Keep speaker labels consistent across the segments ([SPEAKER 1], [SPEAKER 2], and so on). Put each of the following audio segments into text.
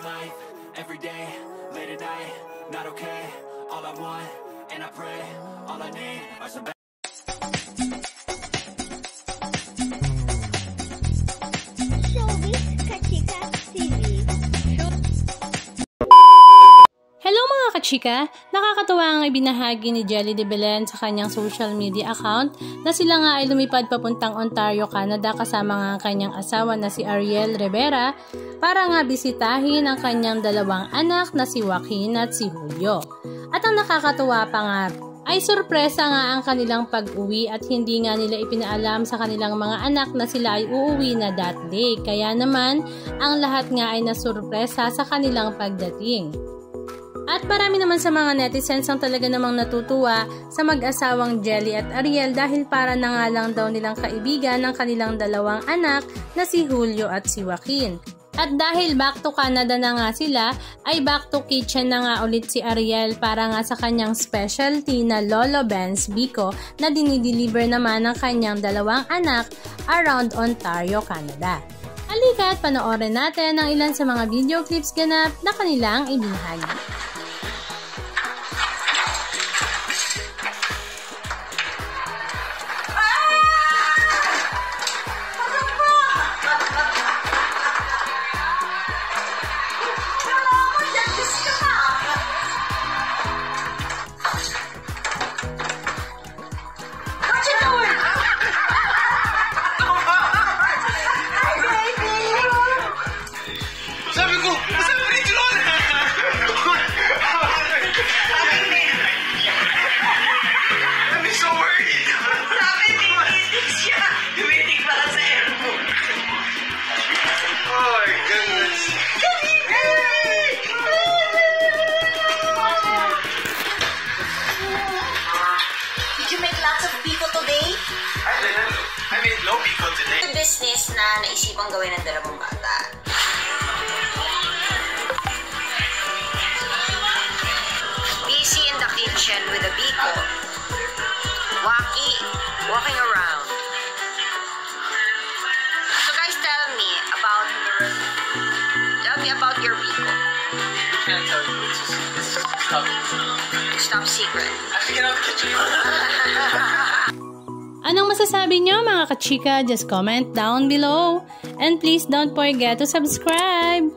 [SPEAKER 1] life, every day, late at night, not okay. All I want, and I pray, all I need are some
[SPEAKER 2] Showbiz Kachika TV.
[SPEAKER 3] Hello mga kachika! Nakakatuwa ang ibinahagi ni Jelly de Belen sa kanyang social media account na sila nga ay lumipad papuntang Ontario, Canada kasama nga ang kanyang asawa na si Ariel Rivera para nga bisitahin ang kanyang dalawang anak na si Joaquin at si Julio. At ang nakakatuwa pa nga ay sorpresa nga ang kanilang pag-uwi at hindi nga nila ipinaalam sa kanilang mga anak na sila ay uuwi na that day. Kaya naman ang lahat nga ay nasurpresa sa kanilang pagdating. At marami naman sa mga netizens ang talaga namang natutuwa sa mag-asawang Jelly at Ariel dahil para na nga lang daw nilang kaibigan ng kanilang dalawang anak na si Julio at si Joaquin. At dahil back to Canada na nga sila, ay back to kitchen na nga ulit si Ariel para nga sa kanyang specialty na Lolo Ben's Biko na dinideliver naman ng kanyang dalawang anak around Ontario, Canada. Halika at panoorin natin ang ilan sa mga video clips ganap na kanilang ibinahagi.
[SPEAKER 4] I made no biko today.
[SPEAKER 5] Ito business na naisipang gawin ng dalawang bata. Busy in the kitchen with a biko. Walking around. So guys, tell me about your biko.
[SPEAKER 4] I can't tell you. It's top secret.
[SPEAKER 5] It's top secret.
[SPEAKER 4] I cannot catch you.
[SPEAKER 3] Anong masasabi nyo mga kachika? Just comment down below. And please don't forget to subscribe.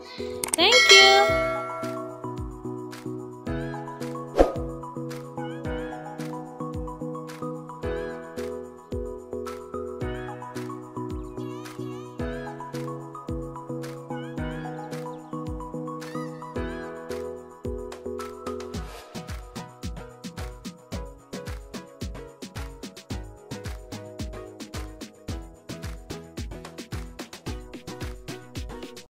[SPEAKER 3] Thank you!